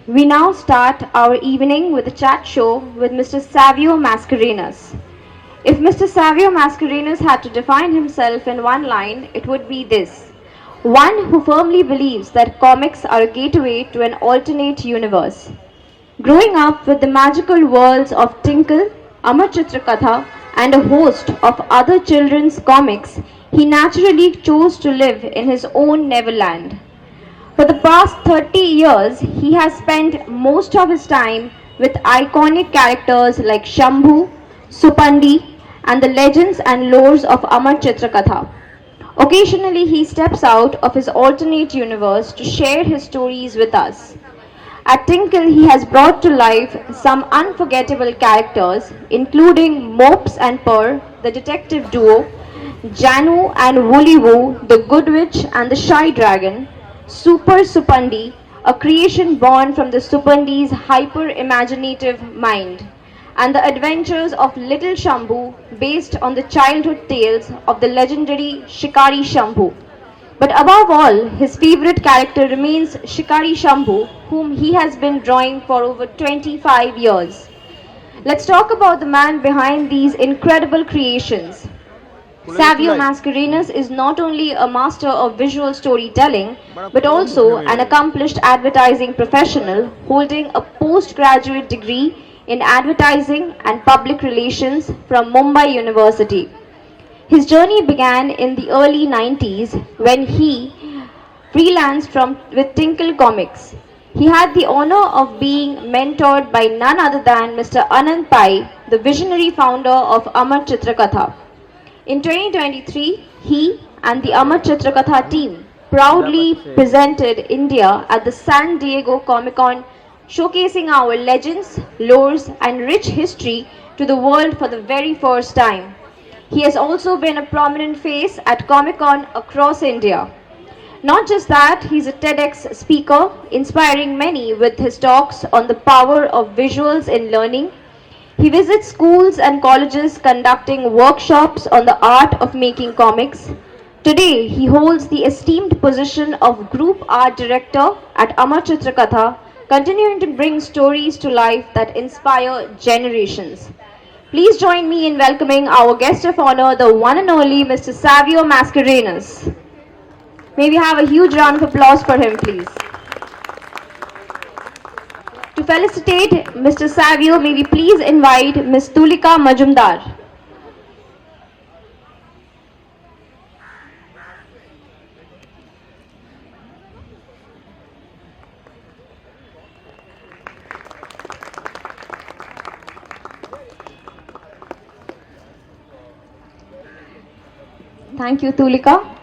We now start our evening with a chat show with Mr. Savio Mascarenhas. If Mr. Savio Mascarenhas had to define himself in one line, it would be this: one who firmly believes that comics are a gateway to an alternate universe. Growing up with the magical worlds of Tinkle, Amar Chitra Katha, and a host of other children's comics, he naturally chose to live in his own Neverland. For the past 30 years, he has spent most of his time with iconic characters like Shambhu, Supandi, and the legends and lores of Amar Chitra Katha. Occasionally, he steps out of his alternate universe to share his stories with us. At Tinkle, he has brought to life some unforgettable characters, including Mopes and Purr, the detective duo, Janu and Woolly Woo, the good witch and the shy dragon, Super Supandi, a creation born from the Supandi's hyper-imaginative mind, and the adventures of Little Shambhu, based on the childhood tales of the legendary Shikari Shambhu. But above all, his favorite character remains Shikari Shambhu, whom he has been drawing for over 25 years. Let's talk about the man behind these incredible creations. Savio Mascarenhas is not only a master of visual storytelling, but also an accomplished advertising professional holding a postgraduate degree in advertising and public relations from Mumbai University. His journey began in the early 90s when he freelanced with Tinkle Comics. He had the honor of being mentored by none other than Mr. Anand Pai, the visionary founder of Amar Chitra Katha. In 2023, he and the Amar Chitra Katha team proudly presented India at the San Diego Comic-Con, showcasing our legends, lores, and rich history to the world for the very first time. He has also been a prominent face at Comic-Con across India. Not just that, he's a TEDx speaker, inspiring many with his talks on the power of visuals in learning. He visits schools and colleges conducting workshops on the art of making comics. Today, he holds the esteemed position of Group Art Director at Amar Chitra Katha, continuing to bring stories to life that inspire generations. Please join me in welcoming our guest of honor, the one and only Mr. Savio Mascarenhas. May we have a huge round of applause for him, please. To felicitate Mr. Savio, may we please invite Ms. Tulika Majumdar. Thank you, Tulika.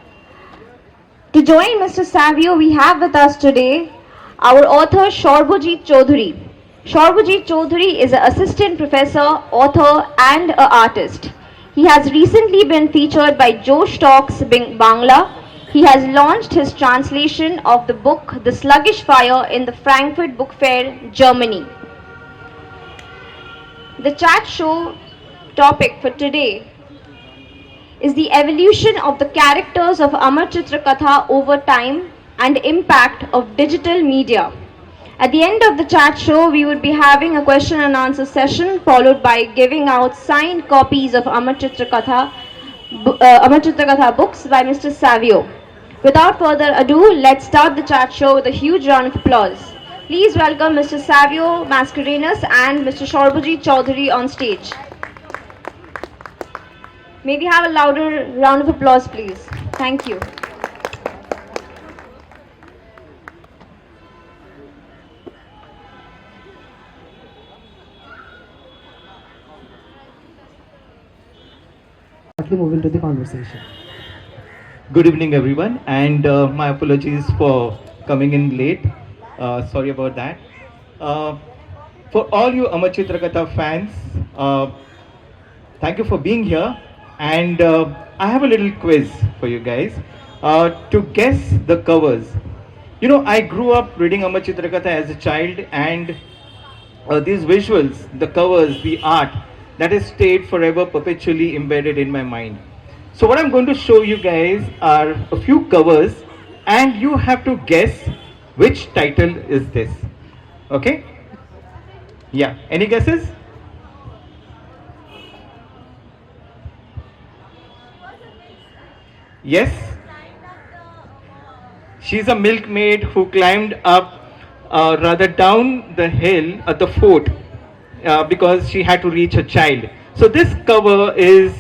To join Mr. Savio, we have with us today our author Sarbajit Chowdhury. Sarbajit Chowdhury is an assistant professor, author, and an artist. He has recently been featured by Josh Talks Bangla. He has launched his translation of the book The Sluggish Fire in the Frankfurt Book Fair, Germany. The chat show topic for today is the evolution of the characters of Amar Chitra Katha over time and impact of digital media. At the end of the chat show, we would be having a question and answer session followed by giving out signed copies of Amar Chitra Katha books by Mr. Savio. Without further ado, let's start the chat show with a huge round of applause. Please welcome Mr. Savio Mascarenhas and Mr. Sarbajit Chowdhury on stage. May we have a louder round of applause, please. Thank you. Move into the conversation. Good evening, everyone, and my apologies for coming in late. Sorry about that. For all you Amar Chitra Katha fans, thank you for being here. And I have a little quiz for you guys to guess the covers. You know, I grew up reading Amar Chitra Katha as a child, and these visuals, the covers, the art, that has stayed forever perpetually embedded in my mind. So what I'm going to show you guys are a few covers, and you have to guess which title is this. Okay? Yeah. Any guesses? Yes? She's a milkmaid who climbed up, rather down the hill at the fort because she had to reach her child. So this cover is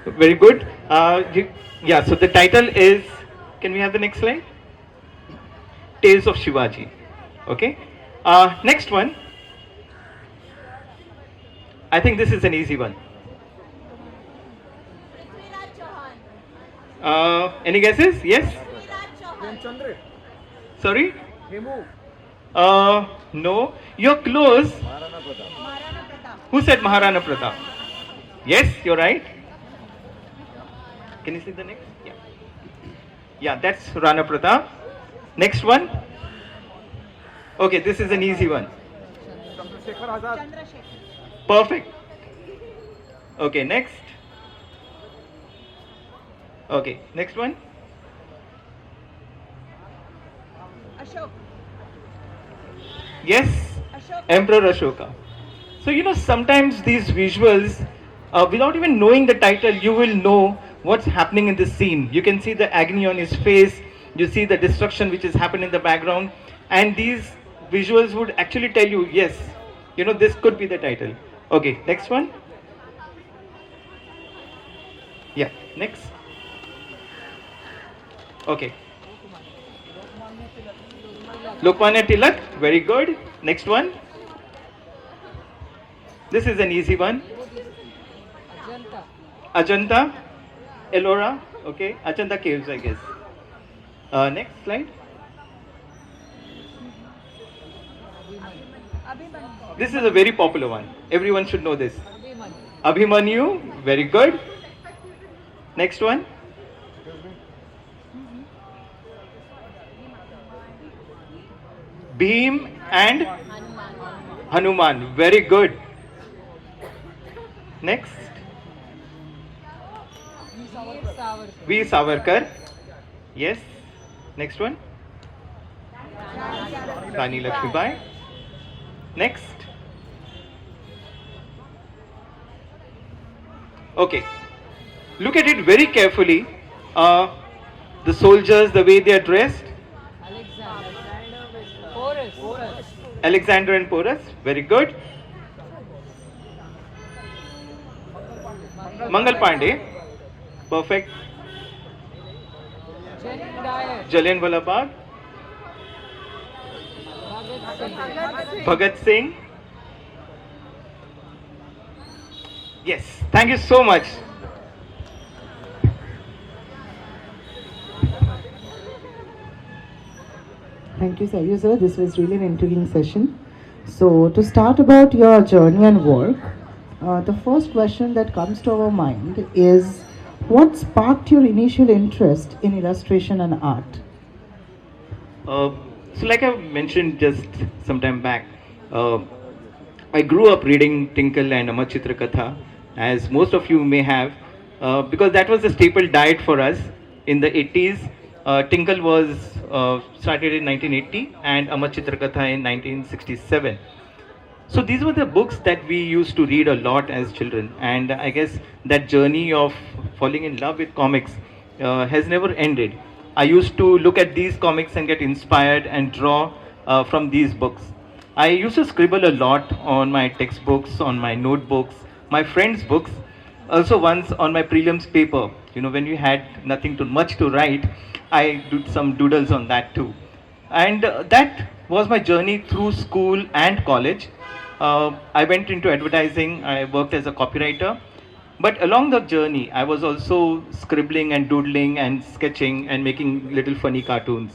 very good. Yeah, so the title is, can we have the next slide? Tales of Shivaji. Okay? Next one. I think this is an easy one. Any guesses? Yes? Sorry? No. You're close. Who said Maharana Pratap? Yes, you're right. Can you see the next? Yeah. Yeah, that's Rana Pratap. Next one. Okay, this is an easy one. Perfect. Okay, next. Okay, next one. Yes, Emperor Ashoka. So, sometimes these visuals, without even knowing the title, you will know what's happening in this scene. You can see the agony on his face, you see the destruction which has happened in the background, and these visuals would actually tell you, yes, this could be the title. Okay, next one. Yeah, next. Okay. Lokmanya Tilak, very good. Next one. This is an easy one. Ajanta, Ellora, okay. Ajanta Caves, I guess. Next slide. This is a very popular one. Everyone should know this. Abhimanyu, very good. Next one. Bhim and Hanuman, very good. Next. V. Savarkar. Yes. Next one. Rani Lakshmibai. Next. Okay. Look at it very carefully. The soldiers, the way they are dressed. Alexander and Porus, very good. Mangal Pandey, perfect. Jallianwala Bagh. Bhagat Singh. Yes, thank you so much. Thank you, Savio sir. This was really an intriguing session. So, to start about your journey and work, the first question that comes to our mind is, what sparked your initial interest in illustration and art? So like I mentioned just some time back, I grew up reading Tinkle and Amar Chitra Katha, as most of you may have, because that was a staple diet for us in the 80s. Tinkle was started in 1980 and Amar Chitra Katha in 1967. So these were the books that we used to read a lot as children, and I guess that journey of falling in love with comics has never ended. I used to look at these comics and get inspired and draw from these books. I used to scribble a lot on my textbooks, on my notebooks, my friends' books, also once on my prelims paper. When you had nothing much to write, I did some doodles on that too. And that was my journey through school and college. I went into advertising, I worked as a copywriter. But along the journey, I was also scribbling and doodling and sketching and making little funny cartoons.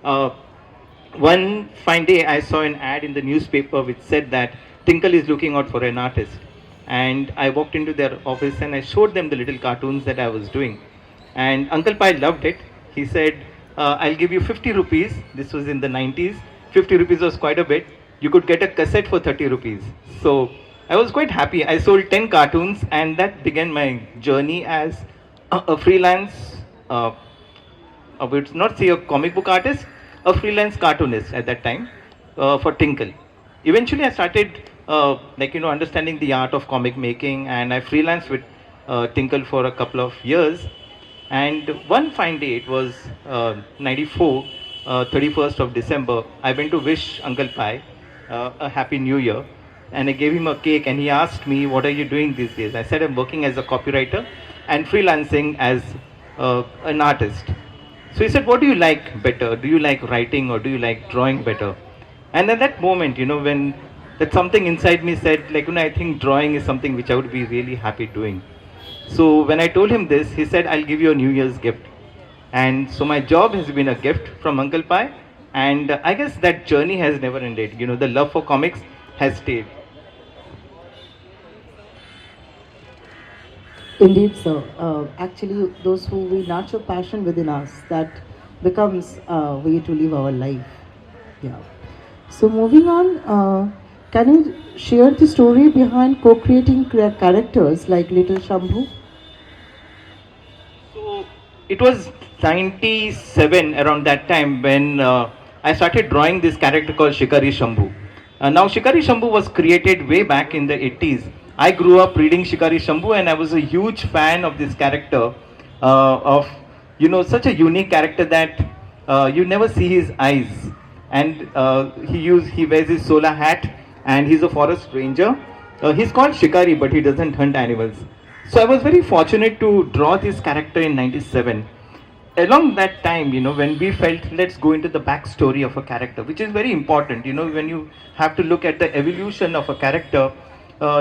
One fine day, I saw an ad in the newspaper which said that Tinkle is looking out for an artist. And I walked into their office and I showed them the little cartoons that I was doing. And Uncle Pai loved it. He said, I'll give you 50 rupees. This was in the 90s. 50 rupees was quite a bit. You could get a cassette for 30 rupees. So I was quite happy. I sold 10 cartoons and that began my journey as a freelance, I would not say a comic book artist, a freelance cartoonist at that time for Tinkle. eventually I started understanding the art of comic making, and I freelanced with Tinkle for a couple of years. And one fine day, it was 94, 31st of December, I went to wish Uncle Pai a happy new year, and I gave him a cake, and he asked me, what are you doing these days? I said, I'm working as a copywriter and freelancing as an artist. So he said, what do you like better? Do you like writing or do you like drawing better? And at that moment, when that something inside me said, I think drawing is something which I would be really happy doing. So when I told him this, he said, I'll give you a New Year's gift. And so my job has been a gift from Uncle Pai. And I guess that journey has never ended. The love for comics has stayed. Indeed, sir. Actually, those who we nurture passion within us, that becomes a way to live our life. Yeah. So moving on, can you share the story behind co-creating characters like Little Shambhu? So it was 97 around that time when I started drawing this character called Shikari Shambhu. Now Shikari Shambhu was created way back in the 80s. I grew up reading Shikari Shambhu, and I was a huge fan of this character, of such a unique character that you never see his eyes, and he wears his solar hat, and he's a forest ranger. He's called Shikari, but he doesn't hunt animals. So I was very fortunate to draw this character in 97. Along that time, when we felt, let's go into the backstory of a character, which is very important. When you have to look at the evolution of a character,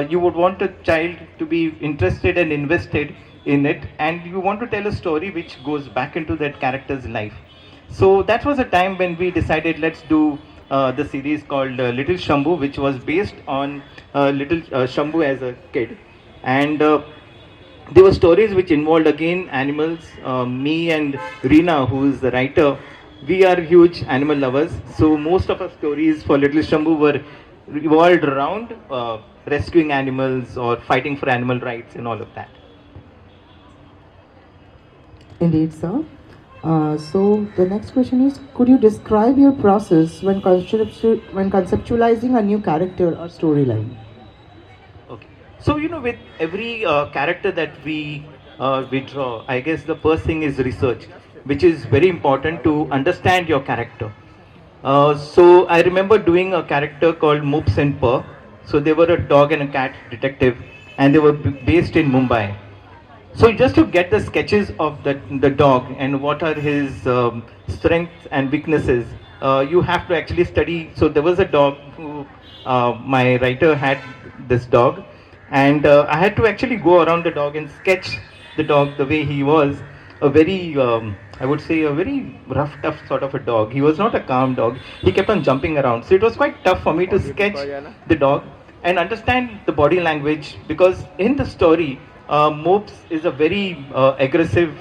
you would want a child to be interested and invested in it, and you want to tell a story which goes back into that character's life. So that was a time when we decided, let's do the series called Little Shambhu, which was based on Little Shambhu as a kid. And there were stories which involved again animals. Me and Reena, who is the writer, we are huge animal lovers. So most of our stories for Little Shambhu were revolved around rescuing animals or fighting for animal rights and all of that. Indeed, sir. So the next question is, could you describe your process when conceptualizing a new character or storyline? Okay. So with every character that we draw, I guess the first thing is research, which is very important to understand your character. So I remember doing a character called Moops and Purr. So they were a dog and a cat detective, and they were based in Mumbai. So just to get the sketches of the dog and what are his strengths and weaknesses, you have to actually study. So there was a dog who my writer had this dog, and I had to actually go around the dog and sketch the dog the way he was. A very, I would say, a very rough, tough sort of a dog. He was not a calm dog. He kept on jumping around. So it was quite tough for me to sketch the dog and understand the body language, because in the story, Moops is a very aggressive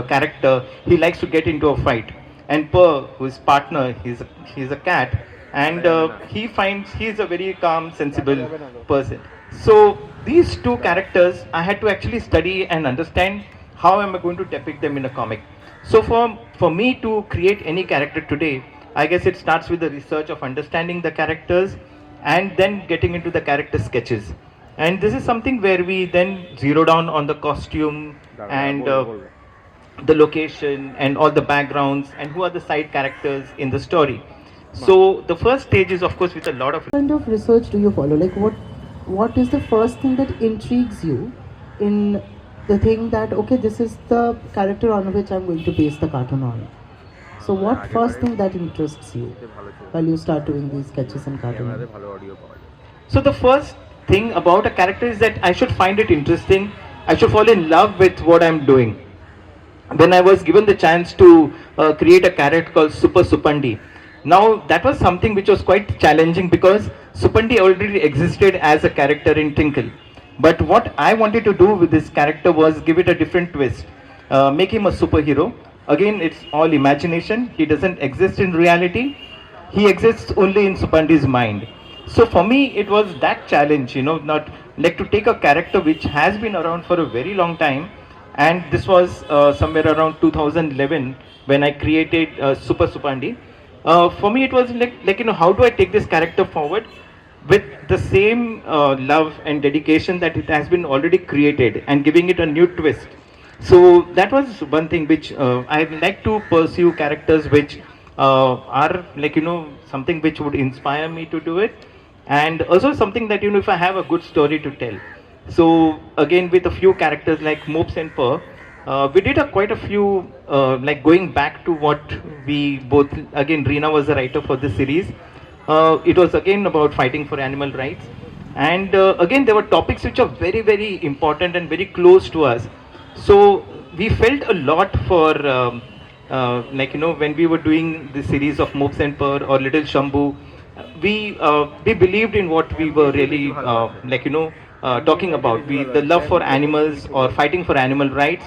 character. He likes to get into a fight. And Purr, who is partner, he's a cat, and he finds he's a very calm, sensible person. So these two characters, I had to actually study and understand how am I going to depict them in a comic. So for me to create any character today, I guess it starts with the research of understanding the characters and then getting into the character sketches. And this is something where we then zero down on the costume and the location and all the backgrounds and who are the side characters in the story. So the first stage is, of course, with a lot of... What kind of research do you follow? Like what is the first thing that intrigues you in the thing that, okay, this is the character on which I'm going to base the cartoon on? So what first thing that interests you while you start doing these sketches and cartoons? So the first thing about a character is that I should find it interesting. I should fall in love with what I'm doing. When I was given the chance to create a character called Super Supandi, now that was something which was quite challenging because Supandi already existed as a character in Tinkle. But what I wanted to do with this character was give it a different twist, make him a superhero. Again, it's all imagination. He doesn't exist in reality. He exists only in Supandi's mind. So for me, it was that challenge, not like to take a character which has been around for a very long time. And this was somewhere around 2011 when I created Super Supandi. For me, it was like how do I take this character forward? with the same love and dedication that it has been already created and giving it a new twist. So that was one thing which I like to pursue characters which are like, something which would inspire me to do it, and also something that, if I have a good story to tell. So again, with a few characters like Mops and Purr, we did quite a few, like going back to what we both, again, Reena was the writer for this series. It was again about fighting for animal rights. And again, there were topics which are very, very important and very close to us. So we felt a lot for, like, when we were doing the series of Mops and Purr or Little Shambhu, we believed in what we were really, like, talking about. The love for animals or fighting for animal rights.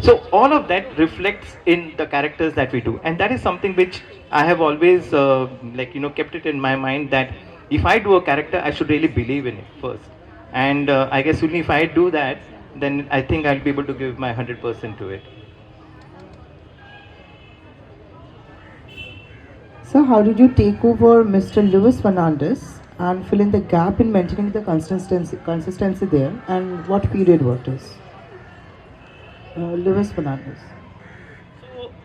So all of that reflects in the characters that we do, and that is something which I have always like, kept it in my mind, that if I do a character, I should really believe in it first, and I guess only if I do that, then I think I'll be able to give my 100% to it. So, how did you take over Mr. Luis Fernandez and fill in the gap in maintaining the consistency there? And what period was this? Luis Fernandez.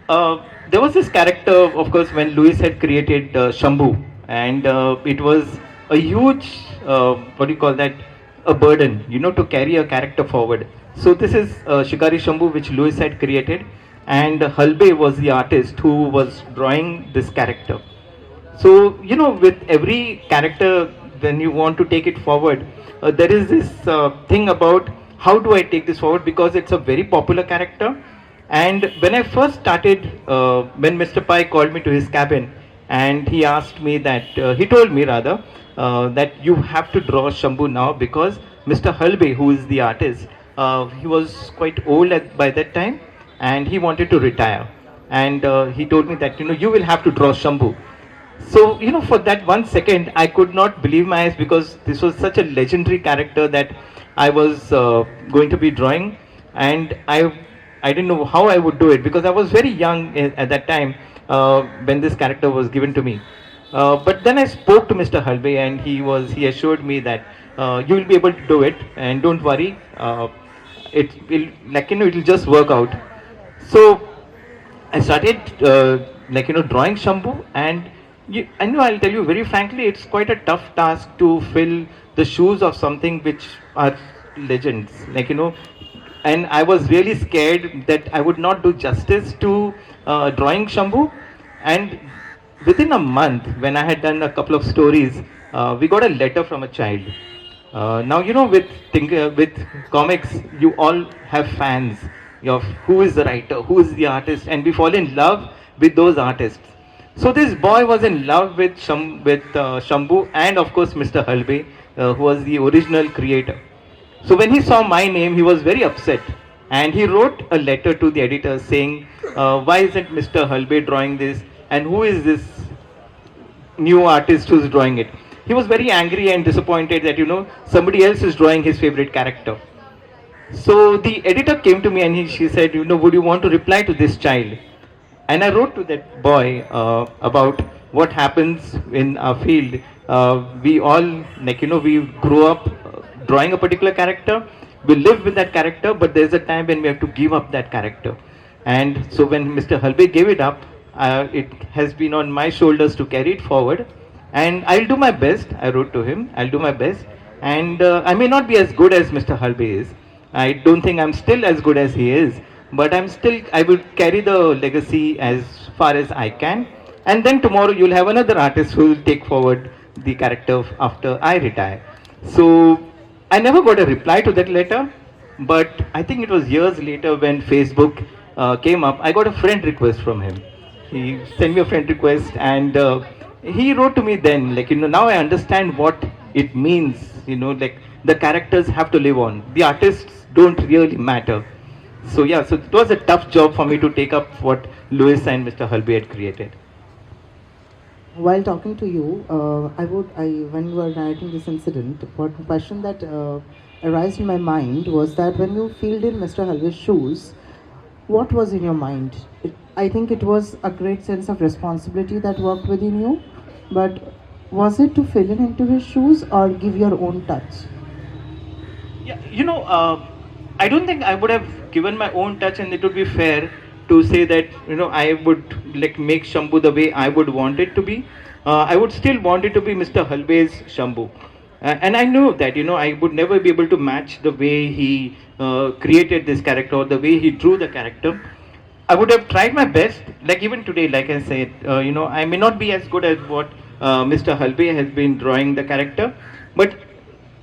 There was this character, of course, when Louis had created Shambhu, and it was a huge, what do you call that, a burden, to carry a character forward. So this is Shikari Shambhu, which Louis had created, and Halbe was the artist who was drawing this character. So, with every character, when you want to take it forward, there is this thing about how do I take this forward, because it's a very popular character. And when I first started, when Mr. Pai called me to his cabin, and he asked me that, he told me rather, that you have to draw Shambhu now, because Mr. Halbe, who is the artist, he was quite old by that time, and he wanted to retire. And he told me that, you will have to draw Shambhu. So, for that 1 second, I could not believe my eyes, because this was such a legendary character that I was going to be drawing, and I didn't know how I would do it, because I was very young at that time when this character was given to me. But then I spoke to Mr. Halbe, and he assured me that you will be able to do it, and don't worry, it will, like, it will just work out. So I started like, drawing Shambhu, and I know, I'll tell you very frankly, it's quite a tough task to fill the shoes of something which are legends, like, and I was really scared that I would not do justice to drawing Shambhu. And within a month, when I had done a couple of stories, we got a letter from a child. Now, with comics, you all have fans of who is the writer, who is the artist, and we fall in love with those artists. So this boy was in love with Shambhu, and of course Mr. Halbe, who was the original creator. So when he saw my name, he was very upset, and he wrote a letter to the editor saying, why isn't Mr. Halbe drawing this, and who is this new artist who's drawing it? He was very angry and disappointed that, somebody else is drawing his favorite character. So the editor came to me, and she said, would you want to reply to this child? And I wrote to that boy about what happens in our field. We all, like, we grow up drawing a particular character, we live with that character, but there's a time when we have to give up that character. And so when Mr. Halbe gave it up, it has been on my shoulders to carry it forward. And I'll do my best, I wrote to him, I'll do my best. And I may not be as good as Mr. Halbe is. I don't think I'm still as good as he is. But I will carry the legacy as far as I can. And then tomorrow you'll have another artist who will take forward the character after I retire. So I never got a reply to that letter, but I think it was years later when Facebook came up, I got a friend request from him. He sent me a friend request, and he wrote to me then, like, now I understand what it means, like the characters have to live on. The artists don't really matter. So yeah, so it was a tough job for me to take up what Louis and Mr. Halbe had created. While talking to you, when you were narrating this incident, one question that arose in my mind was that when you filled in Mr. Halbe's shoes, what was in your mind? I think it was a great sense of responsibility that worked within you, but Was it to fill in into his shoes or give your own touch? Yeah, I don't think I would have given my own touch, and it would be fair to say that I would like make Shambhu the way I would want it to be. I would still want it to be Mr. Halve's Shambhu, and I know that I would never be able to match the way he created this character or the way he drew the character. I would have tried my best, like even today, like I said, I may not be as good as what Mr. Halve has been drawing the character, but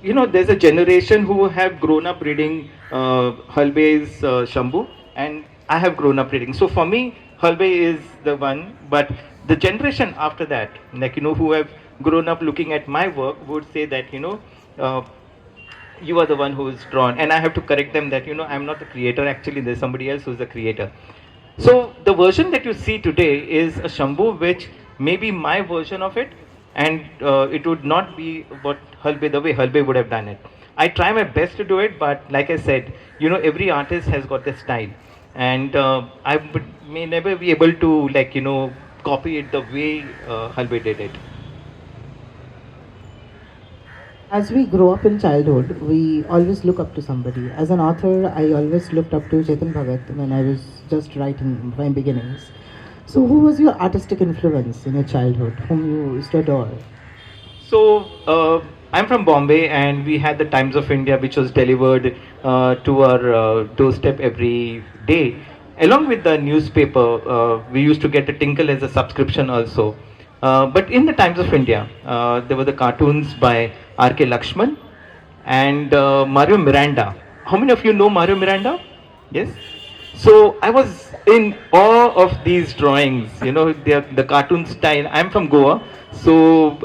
there's a generation who have grown up reading Halve's Shambhu, and I have grown up reading. So for me, Halve is the one, but the generation after that, like who have grown up looking at my work, would say that uh, you are the one who is drawn, and I have to correct them that I'm not the creator. Actually, there's somebody else who's the creator. So the version that you see today is a Shambhu, which may be my version of it, and it would not be what the way Halbe would have done it. I try my best to do it, but like I said, every artist has got their style, and may never be able to copy it the way Halbe did it. As we grow up in childhood, we always look up to somebody. As an author, I always looked up to Chetan Bhagat when I was just writing my beginnings. So, who was your artistic influence in your childhood, whom you used to adore? So, I'm from Bombay, and we had the Times of India, which was delivered to our doorstep every day. Along with the newspaper, we used to get a tinkle as a subscription also. But in the Times of India, there were the cartoons by R.K. Lakshman and Mario Miranda. How many of you know Mario Miranda? Yes? So I was in awe of these drawings, the cartoon style. I'm from Goa, so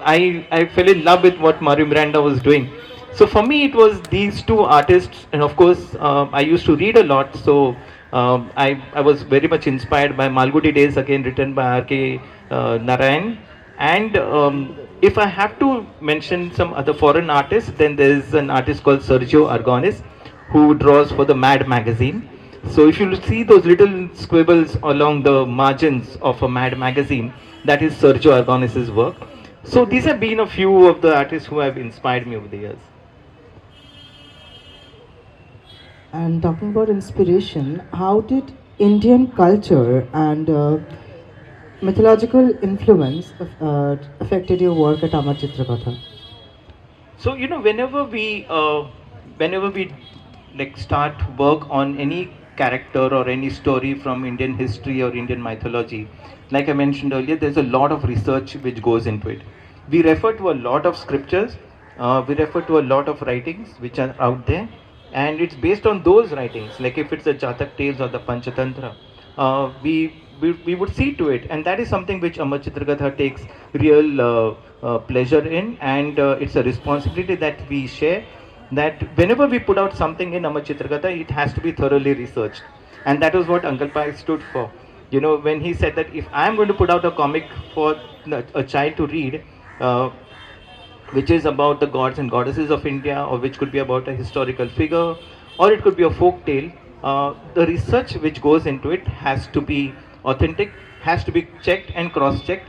I fell in love with what Mario Miranda was doing. So for me, it was these two artists, and of course, I used to read a lot, so I was very much inspired by Malgudi Days, again written by R.K. Narayan. And if I have to mention some other foreign artists, then there is an artist called Sergio Aragonés, who draws for the Mad magazine. So if you see those little squibbles along the margins of a Mad magazine, that is Sergio Aragonés' work. So these have been a few of the artists who have inspired me over the years. And talking about inspiration, how did Indian culture and mythological influence affected your work at Amar Chitra Katha? So whenever we like start work on any character or any story from Indian history or Indian mythology, like I mentioned earlier, there's a lot of research which goes into it. We refer to a lot of scriptures, we refer to a lot of writings which are out there, and it's based on those writings. Like if it's the Jatak tales or the Panchatantra, we would see to it, and that is something which Amar Chitragatha takes real pleasure in, and it's a responsibility that we share, that whenever we put out something in Amar Chitragatha, it has to be thoroughly researched. And that was what Uncle Pai stood for. When he said that if I am going to put out a comic for a child to read, which is about the gods and goddesses of India, or which could be about a historical figure, or it could be a folk tale, the research which goes into it has to be authentic, has to be checked and cross-checked.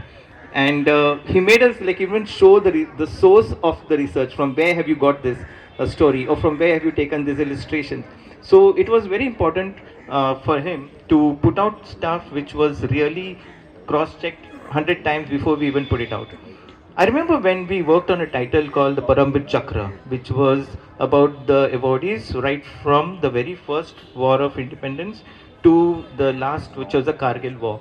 And he made us even show the source of the research. From where have you got this story, or from where have you taken this illustration? So it was very important for him to put out stuff which was really cross-checked 100 times before we even put it out. I remember when we worked on a title called the Parambit Chakra, which was about the awardees right from the very first war of independence to the last, which was the Kargil war.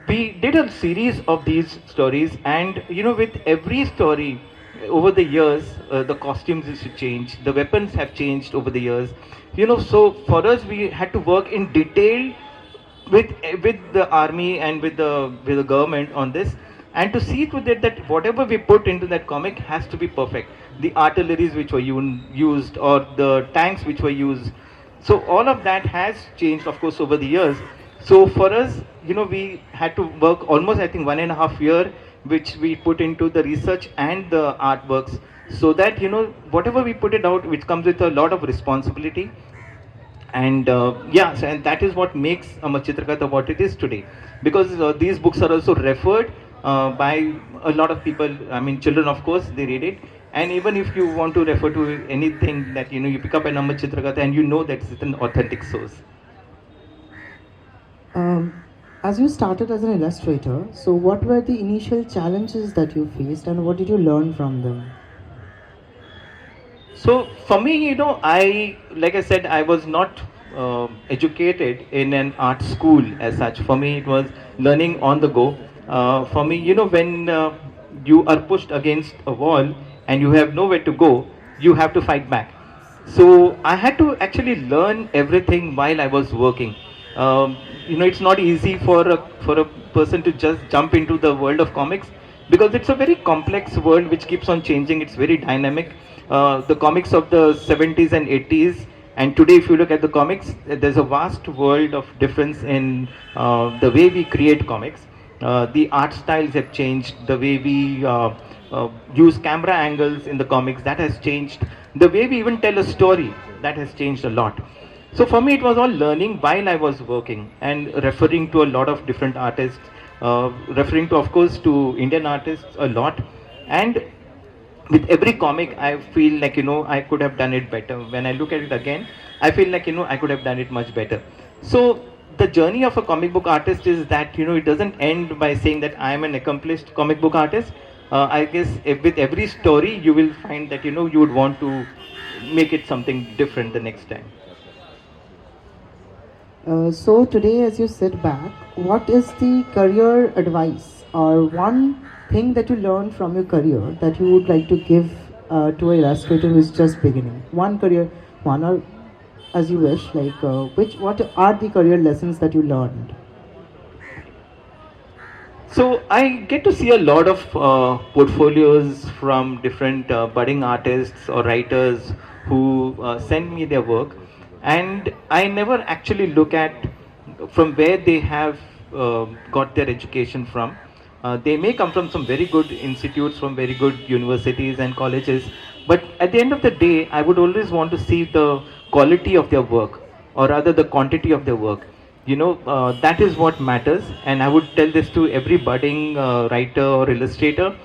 We did a series of these stories, and with every story over the years, the costumes used to change, the weapons have changed over the years. So for us, we had to work in detail with the army and with the government on this, and to see to it that whatever we put into that comic has to be perfect. The artilleries which were used, or the tanks which were used. So all of that has changed, of course, over the years. So for us, we had to work almost, I think, 1.5 years, which we put into the research and the artworks, so that whatever we put it out, which comes with a lot of responsibility. And and that is what makes Amar Chitragatha what it is today, because these books are also referred by a lot of people. I mean, children, of course, they read it. And even if you want to refer to anything that you pick up an Amar Chitrakatha and you know that it's an authentic source. Um, as you started as an illustrator, so what were the initial challenges that you faced and what did you learn from them? So for me, like I said, I was not educated in an art school as such. For me, it was learning on the go. For me, when you are pushed against a wall and you have nowhere to go, you have to fight back. So I had to actually learn everything while I was working. It's not easy for a person to just jump into the world of comics because it's a very complex world which keeps on changing. It's very dynamic. The comics of the 70s and 80s, and today if you look at the comics, there's a vast world of difference in the way we create comics. The art styles have changed, the way we use camera angles in the comics, that has changed. The way we even tell a story, that has changed a lot. So for me, it was all learning while I was working and referring to a lot of different artists, referring to, of course, to Indian artists a lot. And with every comic, I feel like, I could have done it better. When I look at it again, I feel like, I could have done it much better. So the journey of a comic book artist is that, it doesn't end by saying that I am an accomplished comic book artist. I guess with every story, you will find that, you would want to make it something different the next time. So today, as you sit back, what is the career advice or one thing that you learned from your career that you would like to give to an illustrator who is just beginning? One career, one or as you wish. Like what are the career lessons that you learned? So I get to see a lot of portfolios from different budding artists or writers who send me their work, and I never actually look at from where they have got their education from. They may come from some very good institutes, from very good universities and colleges, but at the end of the day, I would always want to see the quality of their work, or rather the quantity of their work. That is what matters, and I would tell this to every budding writer or illustrator.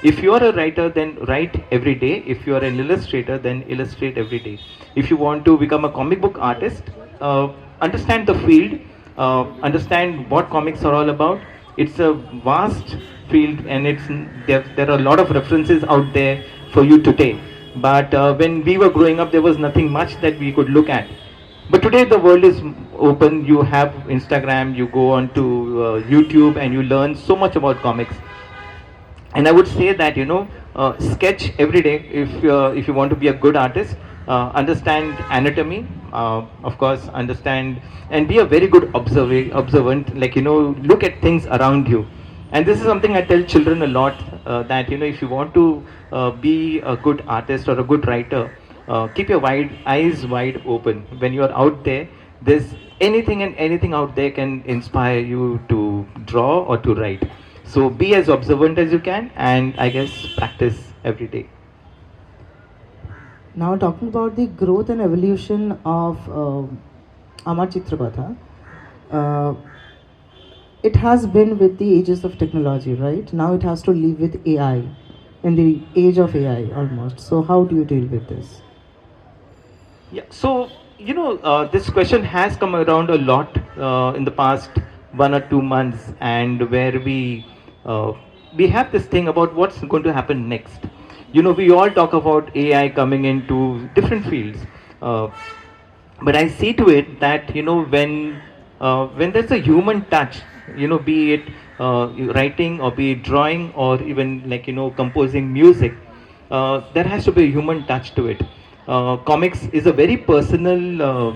If you are a writer, then write every day. If you are an illustrator, then illustrate every day. If you want to become a comic book artist, understand the field, understand what comics are all about. It's a vast field, and there are a lot of references out there for you to take. But when we were growing up, there was nothing much that we could look at. But today the world is open. You have Instagram, you go on to YouTube, and you learn so much about comics. And I would say that sketch every day if you want to be a good artist. Understand anatomy, of course, understand and be a very good observant. Like look at things around you. And this is something I tell children a lot, that if you want to be a good artist or a good writer, keep your eyes wide open. When you are out there, there's anything and anything out there can inspire you to draw or to write. So be as observant as you can, and I guess practice every day. Now talking about the growth and evolution of Amar Chitrakatha, it has been with the ages of technology, right? Now it has to live with AI, in the age of AI almost. So how do you deal with this? Yeah, so this question has come around a lot in the past 1 or 2 months, and where we have this thing about what's going to happen next. We all talk about AI coming into different fields, but I see to it that when there's a human touch, be it writing or be it drawing or even composing music, there has to be a human touch to it. Comics is a very personal,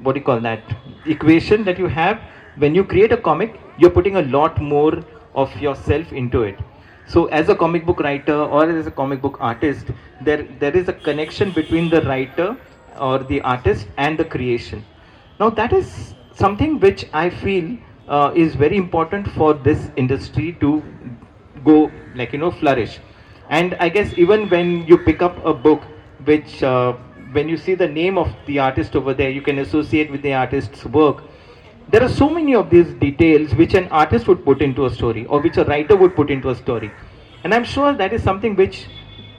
what do you call that, equation that you have. When you create a comic, you're putting a lot more of yourself into it. So as a comic book writer or as a comic book artist, there is a connection between the writer or the artist and the creation. Now that is something which I feel is very important for this industry to go flourish. And I guess even when you pick up a book which when you see the name of the artist over there, you can associate with the artist's work. there are so many of these details which an artist would put into a story or which a writer would put into a story. And I'm sure that is something which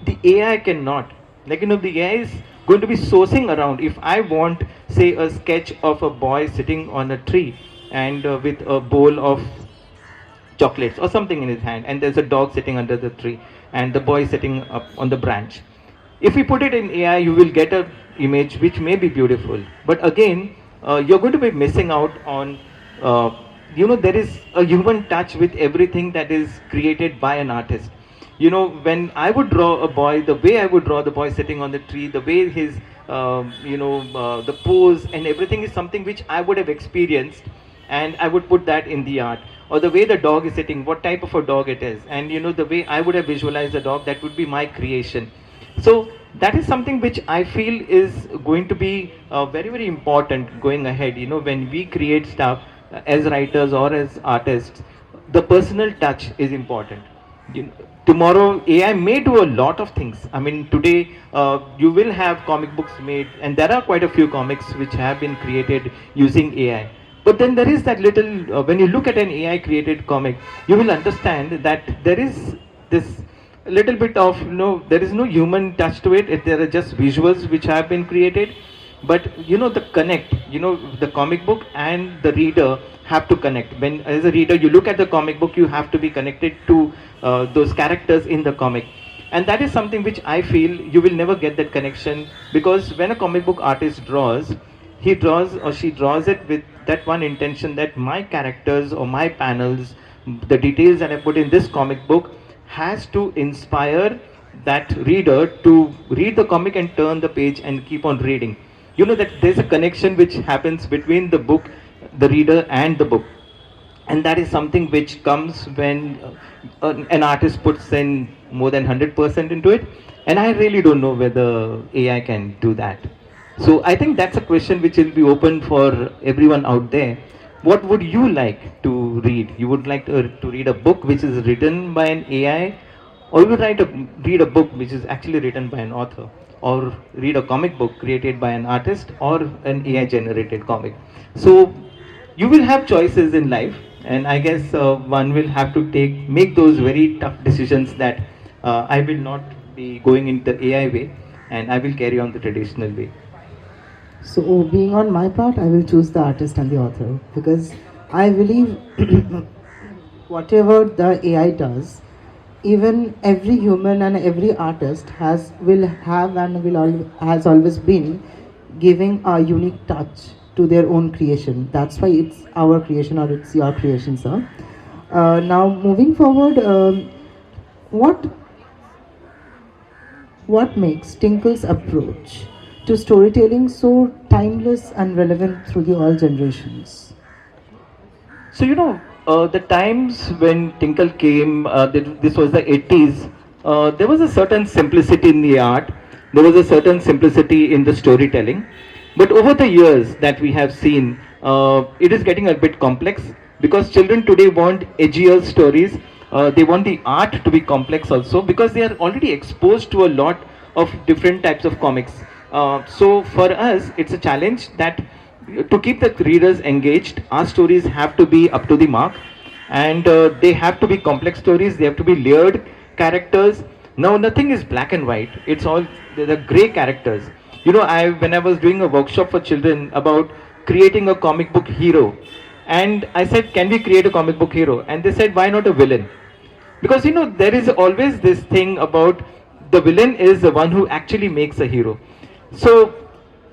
the AI cannot. Like, the AI is going to be sourcing around. If I want, say, a sketch of a boy sitting on a tree and with a bowl of chocolates or something in his hand, and there's a dog sitting under the tree and the boy sitting up on the branch. If we put it in AI, you will get a image which may be beautiful, but again, you're going to be missing out on, there is a human touch with everything that is created by an artist. When I would draw a boy, the way I would draw the boy sitting on the tree, the way his, the pose and everything is something which I would have experienced, and I would put that in the art. Or the way the dog is sitting, what type of a dog it is, and the way I would have visualized the dog, that would be my creation. So that is something which I feel is going to be very, very important going ahead. When we create stuff as writers or as artists, the personal touch is important. Tomorrow AI may do a lot of things. I mean, today you will have comic books made, and there are quite a few comics which have been created using AI. But then there is that little, when you look at an AI created comic, you will understand that there is this little bit of, there is no human touch to it. There are just visuals which have been created. But the connect, the comic book and the reader have to connect. When, as a reader, you look at the comic book, you have to be connected to those characters in the comic. And that is something which I feel you will never get that connection, because when a comic book artist draws, he draws or she draws it with that one intention, that my characters or my panels, the details that I put in this comic book, has to inspire that reader to read the comic and turn the page and keep on reading. That there's a connection which happens between the book, the reader and the book. And that is something which comes when an artist puts in more than 100% into it. And I really don't know whether AI can do that. So I think that's a question which will be open for everyone out there. What would you like to read? You would like to read a book which is written by an AI, or you would like to read a book which is actually written by an author, or read a comic book created by an artist or an AI generated comic. So you will have choices in life, and I guess one will have to make those very tough decisions that I will not be going in the AI way, and I will carry on the traditional way. So, being on my part, I will choose the artist and the author, because I believe whatever the AI does, even every human and every artist has always been giving a unique touch to their own creation. That's why it's our creation, or it's your creation, sir. Now, moving forward, what makes Tinkle's approach to storytelling so timeless and relevant through the all generations? So the times when Tinkle came, this was the 80s. There was a certain simplicity in the art. There was a certain simplicity in the storytelling. But over the years that we have seen, it is getting a bit complex, because children today want edgier stories. They want the art to be complex also, because they are already exposed to a lot of different types of comics. So for us, it's a challenge that to keep the readers engaged, our stories have to be up to the mark, and they have to be complex stories. They have to be layered characters. Now nothing is black and white. It's all the gray characters. When I was doing a workshop for children about creating a comic book hero, and I said, can we create a comic book hero? And they said, why not a villain? Because there is always this thing about the villain is the one who actually makes a hero. So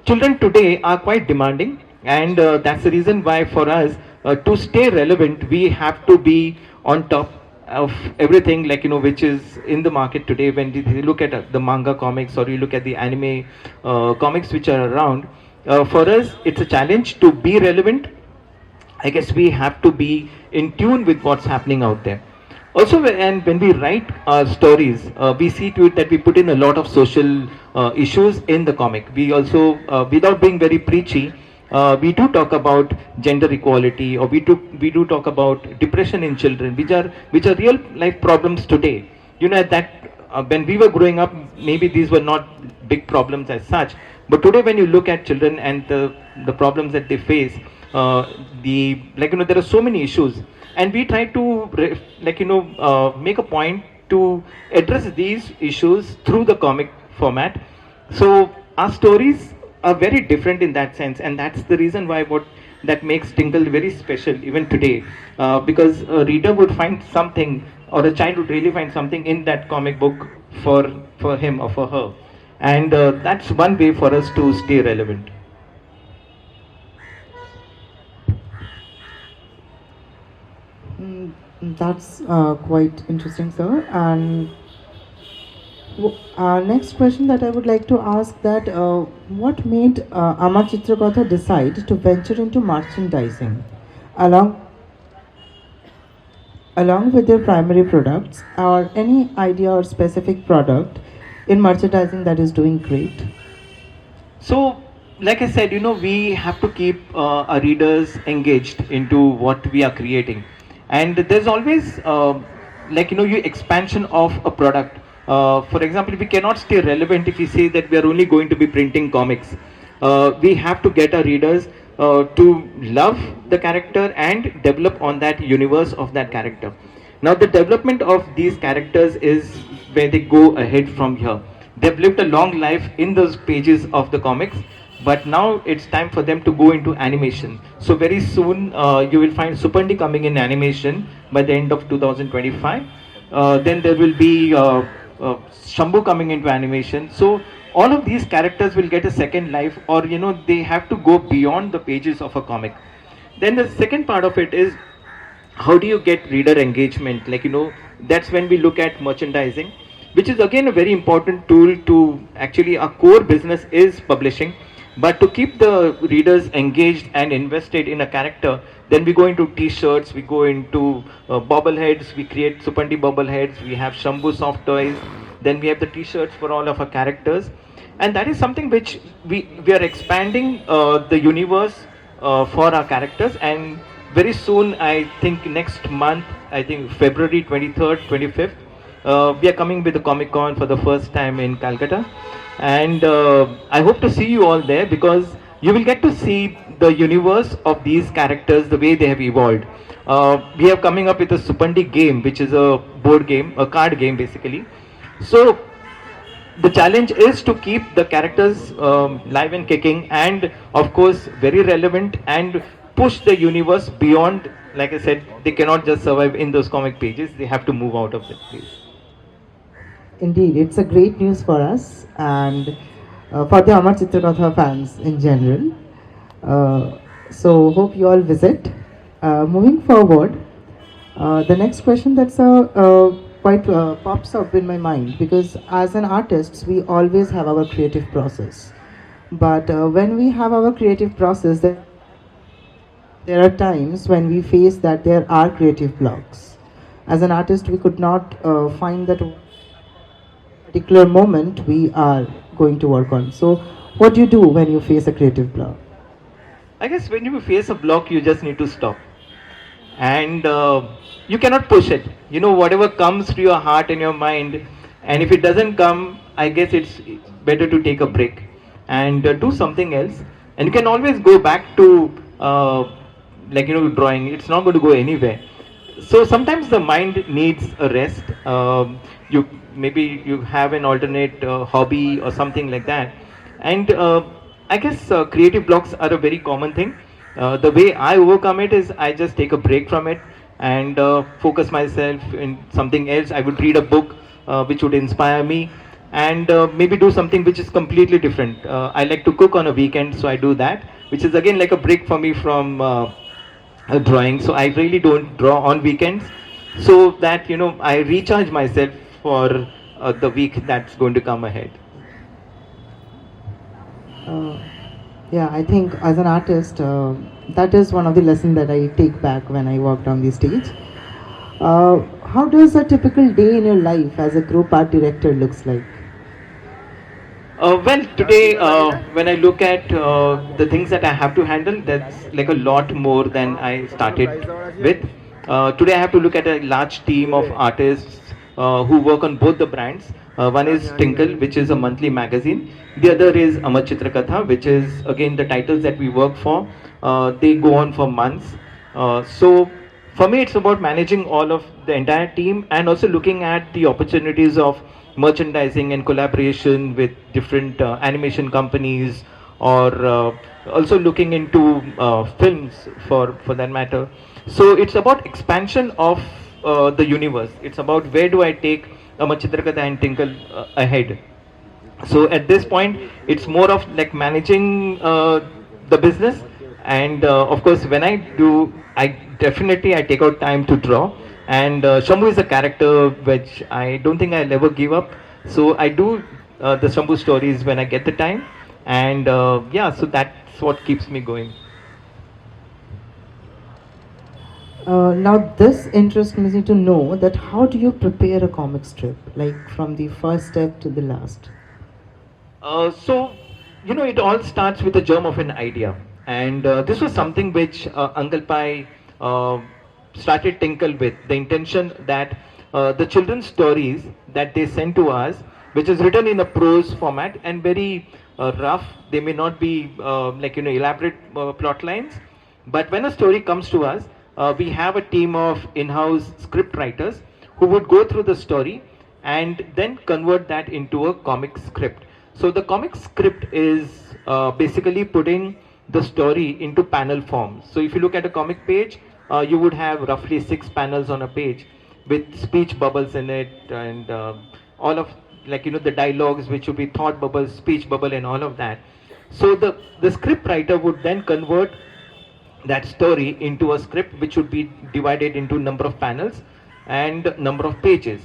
children today are quite demanding, and that's the reason why for us to stay relevant, we have to be on top of everything, which is in the market today. When you look at the manga comics, or you look at the anime comics which are around, for us it's a challenge to be relevant. I guess we have to be in tune with what's happening out there. Also, and when we write our stories, we see to it that we put in a lot of social issues in the comic. We also, without being very preachy, we do talk about gender equality, or we do talk about depression in children, which are real life problems today. When we were growing up, maybe these were not big problems as such, but today when you look at children and the problems that they face, the there are so many issues, and we try to make a point to address these issues through the comic format. So our stories are very different in that sense, and that's the reason why what that makes Tinkle very special even today, because a reader would find something, or a child would really find something in that comic book for him or for her, and that's one way for us to stay relevant. That's quite interesting, sir. And next question that I would like to ask, that what made Amar Chitrakatha decide to venture into merchandising along along with their primary products, or any idea or specific product in merchandising that is doing great? So, like I said, we have to keep our readers engaged into what we are creating, and there's always you expansion of a product. For example, we cannot stay relevant if we say that we are only going to be printing comics. We have to get our readers to love the character and develop on that universe of that character. Now, the development of these characters is where they go ahead from here. They've lived a long life in those pages of the comics, but now it's time for them to go into animation. So very soon you will find Supandi coming in animation by the end of 2025. Then there will be Shambhu coming into animation. So all of these characters will get a second life, or they have to go beyond the pages of a comic. Then the second part of it is, how do you get reader engagement? That's when we look at merchandising, which is again a very important tool to actually, our core business is publishing, but to keep the readers engaged and invested in a character, then we go into t-shirts, we go into bobbleheads, we create Supandi bobbleheads, we have Shambhu soft toys, then we have the t-shirts for all of our characters, and that is something which we are expanding the universe for our characters. And very soon, I think next month, I think February 23rd, 25th, we are coming with the Comic Con for the first time in Calcutta, and I hope to see you all there, because you will get to see the universe of these characters, the way they have evolved. We are coming up with a Supandi game, which is a board game, a card game basically. So the challenge is to keep the characters live and kicking, and of course very relevant, and push the universe beyond. Like I said, they cannot just survive in those comic pages, they have to move out of that place. Indeed, it's a great news for us, and for the Amar Chitrakatha fans in general. So hope you all visit. Moving forward, the next question that's quite pops up in my mind, because as an artist we always have our creative process, but when we have our creative process, there are times when we face that there are creative blocks. As an artist, we could not find that particular moment we are going to work on. So what do you do when you face a creative block? I guess when you face a block, you just need to stop, and you cannot push it. Whatever comes to your heart and your mind, and if it doesn't come, I guess it's better to take a break and do something else. And you can always go back to drawing. It's not going to go anywhere. So sometimes the mind needs a rest. Maybe you have an alternate hobby or something like that, and I guess creative blocks are a very common thing. The way I overcome it is, I just take a break from it and focus myself in something else. I would read a book which would inspire me, and maybe do something which is completely different. I like to cook on a weekend, so I do that, which is again like a break for me from drawing. So I really don't draw on weekends, so that I recharge myself for the week that's going to come ahead. Yeah, I think as an artist, that is one of the lessons that I take back when I walk down the stage. How does a typical day in your life as a group art director looks like? Well, today, when I look at the things that I have to handle, that's like a lot more than I started with. Today, I have to look at a large team of artists who work on both the brands. One is Tinkle, which is a monthly magazine. The other is Amar Chitrakatha, which is again the titles that we work for. They go on for months. So for me, it's about managing all of the entire team and also looking at the opportunities of merchandising and collaboration with different animation companies, or also looking into films for that matter. So it's about expansion of the universe. It's about where do I take Amar Chitrakatha and Tinkle ahead. So at this point, it's more of like managing the business, and of course, when I do, I definitely I take out time to draw. And Shambhu is a character which I don't think I'll ever give up. So I do the Shambhu stories when I get the time, and yeah, so that's what keeps me going. Now this interests me to know that how do you prepare a comic strip, like from the first step to the last? So, it all starts with the germ of an idea. And this was something which Uncle Pai started Tinkle with the intention that the children's stories that they send to us, which is written in a prose format and very rough, they may not be elaborate plot lines. But when a story comes to us, we have a team of in-house script writers who would go through the story and then convert that into a comic script. So the comic script is basically putting the story into panel form. So if you look at a comic page, you would have roughly 6 panels on a page with speech bubbles in it, and all of the dialogues which would be thought bubbles, speech bubble, and all of that. So the script writer would then convert that story into a script which would be divided into number of panels and number of pages.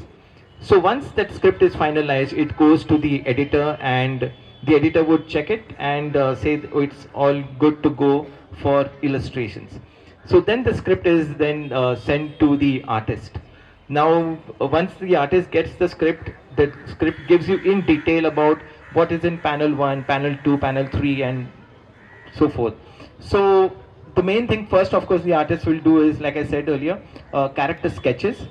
So once that script is finalized, it goes to the editor, and the editor would check it and say, oh, it's all good to go for illustrations. So then the script is then sent to the artist. Now, once the artist gets the script gives you in detail about what is in panel 1, panel 2, panel 3, and so forth. So the main thing first, of course, the artist will do is, like I said earlier, character sketches,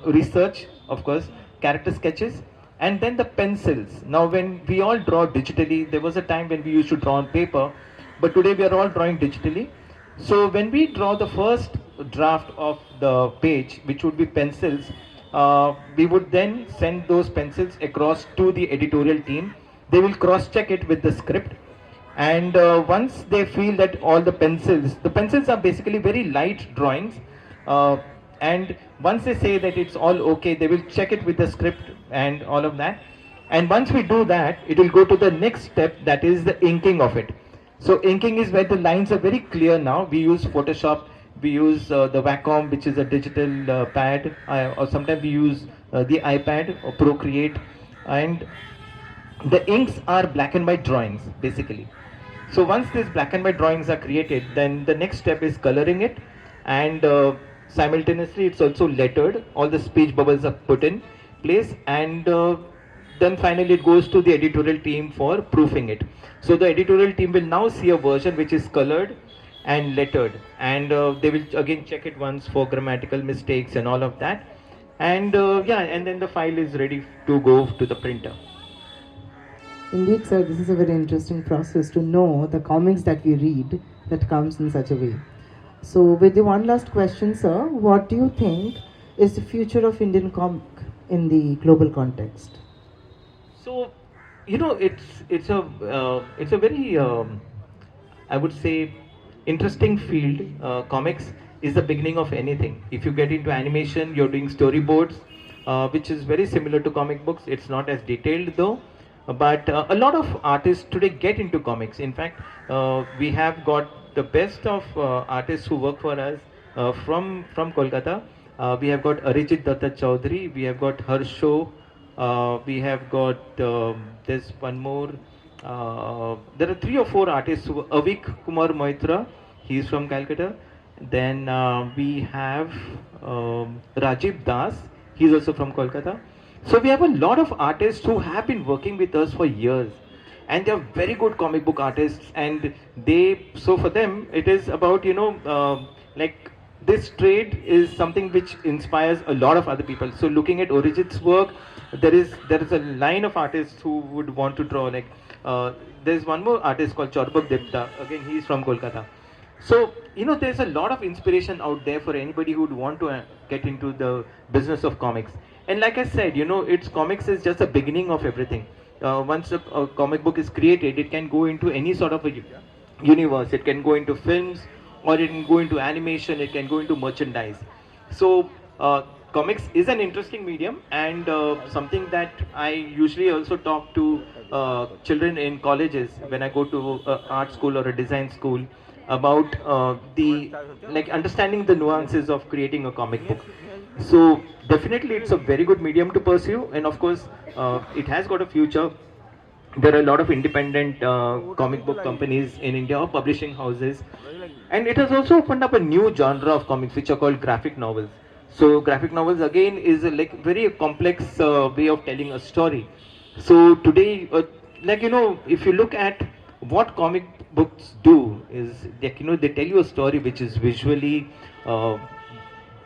research, of course, character sketches, and then the pencils. Now, when we all draw digitally, there was a time when we used to draw on paper, but today we are all drawing digitally. So when we draw the first draft of the page, which would be pencils, we would then send those pencils across to the editorial team. They will cross-check it with the script, and once they feel that all the pencils are basically very light drawings, and once they say that it's all okay, they will check it with the script and all of that. And once we do that, it will go to the next step, that is the inking of it. So inking is where the lines are very clear now. We use Photoshop, we use the Wacom, which is a digital pad, or sometimes we use the iPad or Procreate, and the inks are black and white drawings basically. So once these black and white drawings are created, then the next step is coloring it, and simultaneously it's also lettered. All the speech bubbles are put in place, and then finally it goes to the editorial team for proofing it. So the editorial team will now see a version which is colored and lettered, and they will again check it once for grammatical mistakes and all of that, and and then the file is ready to go to the printer. Indeed, sir, this is a very interesting process to know the comics that we read that comes in such a way. So with the one last question, sir, what do you think is the future of Indian comic in the global context? So, it's a very I would say interesting field. Comics is the beginning of anything. If you get into animation, you're doing storyboards, which is very similar to comic books. It's not as detailed though, but a lot of artists today get into comics. In fact, we have got the best of artists who work for us from Kolkata. We have got Arijit Datta Chowdhury, we have got Harsho, we have got there's one more. There are 3 or 4 artists. Avik Kumar Moitra, he is from Calcutta. Then we have Rajiv Das, he is also from Kolkata. So we have a lot of artists who have been working with us for years, and they are very good comic book artists, and so for them it is about like this trade is something which inspires a lot of other people. So looking at Arijit's work, there is a line of artists who would want to draw, like there's one more artist called Chorbak Depta, again he is from Kolkata. So, there's a lot of inspiration out there for anybody who would want to get into the business of comics. And like I said, it's comics is just the beginning of everything. Once a comic book is created, it can go into any sort of a universe. It can go into films, or it can go into animation, it can go into merchandise. So, comics is an interesting medium, and something that I usually also talk to children in colleges when I go to art school or a design school about the like understanding the nuances of creating a comic book. So definitely it's a very good medium to pursue, and of course it has got a future. There are a lot of independent comic book companies in India, or publishing houses, and it has also opened up a new genre of comics which are called graphic novels. So graphic novels again is a like very complex way of telling a story. So today, if you look at what comic books do is they tell you a story which is visually uh,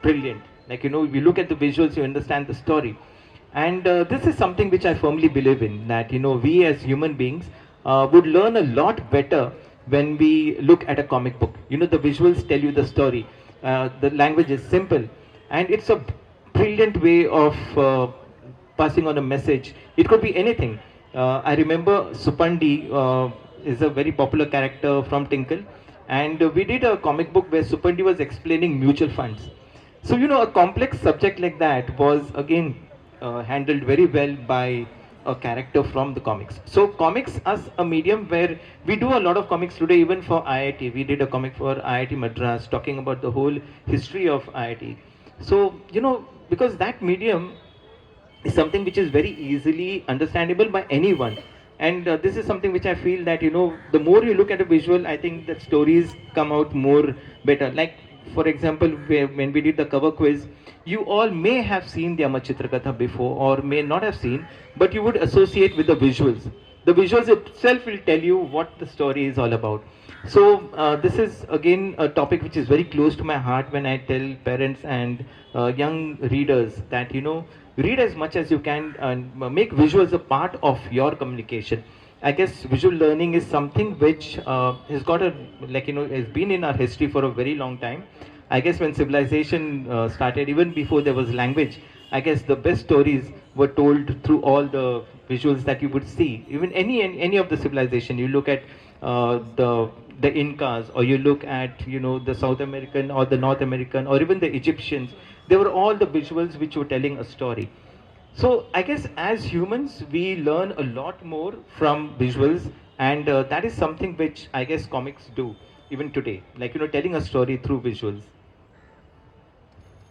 brilliant. You look at the visuals, you understand the story. And this is something which I firmly believe in, that we as human beings would learn a lot better when we look at a comic book. The visuals tell you the story. The language is simple, and it's a brilliant way of passing on a message. It could be anything. I remember Supandi is a very popular character from Tinkle, and we did a comic book where Supandi was explaining mutual funds. So a complex subject like that was again handled very well by a character from the comics. So comics as a medium where we do a lot of comics today, even for IIT. We did a comic for IIT Madras talking about the whole history of IIT. So because that medium is something which is very easily understandable by anyone. And this is something which I feel that the more you look at a visual, I think that stories come out more better. Like for example, when we did the cover quiz, you all may have seen the Amar Chitra Katha before, or may not have seen, but you would associate with the visuals. The visuals itself will tell you what the story is all about. So this is again a topic which is very close to my heart when I tell parents and young readers that read as much as you can and make visuals a part of your communication. I guess visual learning is something which has got a has been in our history for a very long time. I guess when civilization started, even before there was language, I guess the best stories were told through all the visuals that you would see. Even any of the civilization, you look at the Incas, or you look at the South American or the North American, or even the Egyptians. They were all the visuals which were telling a story. So I guess as humans, we learn a lot more from visuals, and that is something which I guess comics do even today, telling a story through visuals.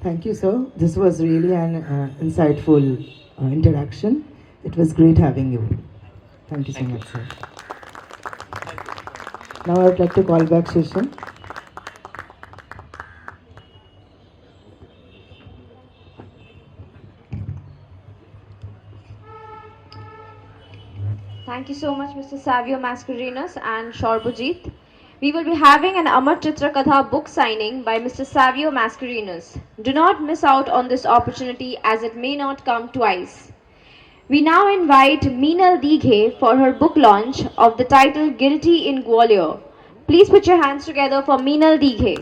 Thank you, sir. This was really an insightful interaction. It was great having you. Thank you so much, sir. Now I would like to call back Shishan. Thank you so much, Mr. Savio Mascarenhas and Sarbajit. We will be having an Amar Chitra Katha book signing by Mr. Savio Mascarenhas. Do not miss out on this opportunity, as it may not come twice. We now invite Meenal Dighe for her book launch of the title Guilty in Gwalior. Please put your hands together for Meenal Dighe.